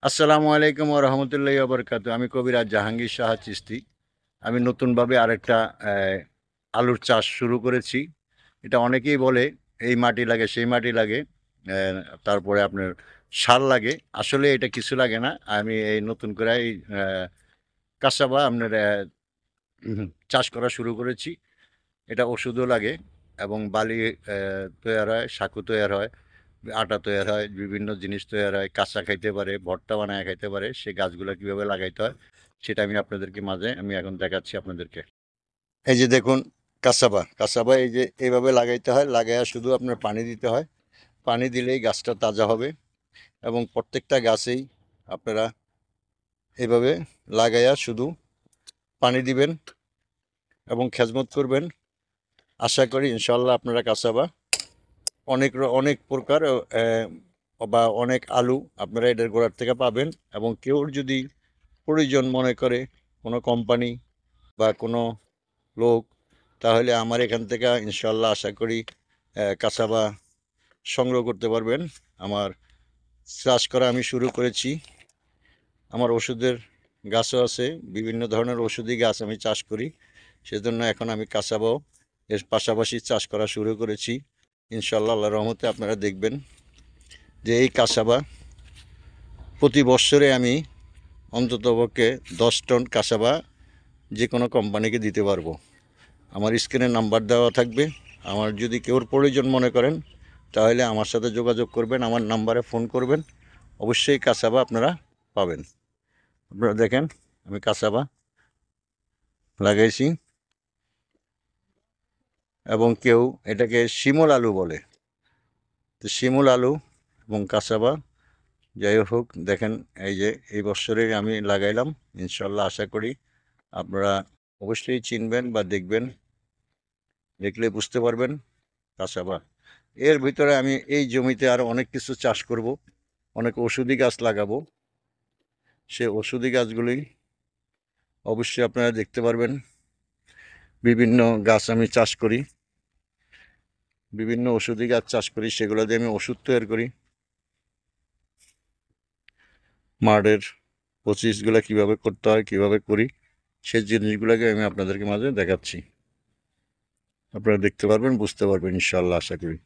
আসসালামু আলাইকুম ওয়া রাহমাতুল্লাহি ওয়া বারাকাতুহু। আমি কবিরাজ জাহাঙ্গীর শাহ চিশতি। আমি নতুনভাবে আরেকটা আলুর চাষ শুরু করেছি। এটা অনেকেই বলে এই মাটি লাগে, সেই মাটি লাগে, তারপরে আপনার সার লাগে। আসলে এটা কিছু লাগে না। আমি এই নতুন করে এই কাসাবা আপনার চাষ করা শুরু করেছি। এটা ওষুধও লাগে এবং বালি তৈয়ার হয়, সাকু তৈয়ার হয়, আটা তৈয়ার হয়, বিভিন্ন জিনিস তৈয়ার হয়, কাঁচা খাইতে পারে, ভর্তা বানায় খাইতে পারে। সেই গাছগুলো কিভাবে লাগাইতে হয় সেটা আমি আপনাদেরকে মাঝে আমি এখন দেখাচ্ছি আপনাদেরকে। এই যে দেখুন, কাসাবা কাসাবা এই যে এইভাবে লাগাইতে হয়, লাগাইয়া শুধু আপনার পানি দিতে হয়। পানি দিলেই গাছটা তাজা হবে এবং প্রত্যেকটা গাছেই আপনারা এইভাবে লাগাইয়া শুধু পানি দিবেন এবং খেজমত করবেন। আশা করি ইনশাল্লাহ আপনারা কাসাবা অনেক প্রকার বা অনেক আলু আপনারা এটার গোড়ার থেকে পাবেন। এবং কেউ যদি প্রয়োজন মনে করে, কোনো কোম্পানি বা কোনো লোক, তাহলে আমার এখান থেকে ইনশাল্লাহ আশা করি কাসাবা সংগ্রহ করতে পারবেন। আমার চাষ করা আমি শুরু করেছি। আমার ওষুধের গাছও আছে, বিভিন্ন ধরনের ওষুধি গাছ আমি চাষ করি। সেজন্য এখন আমি কাসাবাও এর পাশাপাশি চাষ করা শুরু করেছি। ইনশাল্লাহ আল্লাহর রহমতে আপনারা দেখবেন যে এই কাসাবা প্রতি বৎসরে আমি অন্ততপক্ষে 10 টন কাসাবা যে কোনো কোম্পানিকে দিতে পারবো। আমার স্ক্রিনে নাম্বার দেওয়া থাকবে। আমার যদি কেউর প্রয়োজন মনে করেন তাহলে আমার সাথে যোগাযোগ করবেন, আমার নাম্বারে ফোন করবেন। অবশ্যই কাসাবা আপনারা পাবেন। আপনারা দেখেন আমি কাসাবা লাগাইছি এবং কেউ এটাকে শিমুল আলু বলে। তো শিমুল আলু এবং কাসাবা যাই হোক, দেখেন এই যে এই বছরে আমি লাগাইলাম। ইনশাল্লাহ আশা করি আপনারা অবশ্যই চিনবেন বা দেখবেন, দেখলে বুঝতে পারবেন কাসাবা। এর ভিতরে আমি এই জমিতে আরও অনেক কিছু চাষ করব, অনেক ওষুধি গাছ লাগাবো। সে ওষুধি গাছগুলি অবশ্যই আপনারা দেখতে পারবেন। বিভিন্ন গাছ আমি চাষ করি, বিভিন্ন ওষুধি গাছ চাষ করি, সেগুলো দিয়ে আমি ওষুধ তৈরি করি। মাঠের প্রসেসগুলো কীভাবে করতে হয়, কীভাবে করি, সেই জিনিসগুলোকে আমি আপনাদেরকে মাঝে দেখাচ্ছি। আপনারা দেখতে পারবেন, বুঝতে পারবেন ইনশাল্লাহ আশা করি।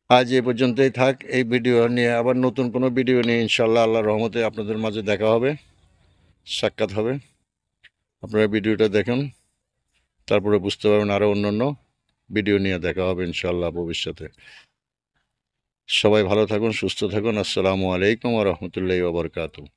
আজ এ পর্যন্তই থাক। এই ভিডিও নিয়ে আবার নতুন কোনো ভিডিও নিয়ে ইনশাল্লাহ আল্লাহর রহমতে আপনাদের মাঝে দেখা হবে, সাক্ষাৎ হবে। আপনারা ভিডিওটা দেখুন, তারপরে বুঝতে পারবেন। আরও অন্যান্য ভিডিও নিয়ে দেখা হবে ইনশাল্লাহ ভবিষ্যতে। সবাই ভালো থাকুন, সুস্থ থাকুন। আসসালামু আলাইকুম ওয়া রাহমাতুল্লাহি ওয়া বারাকাতুহু।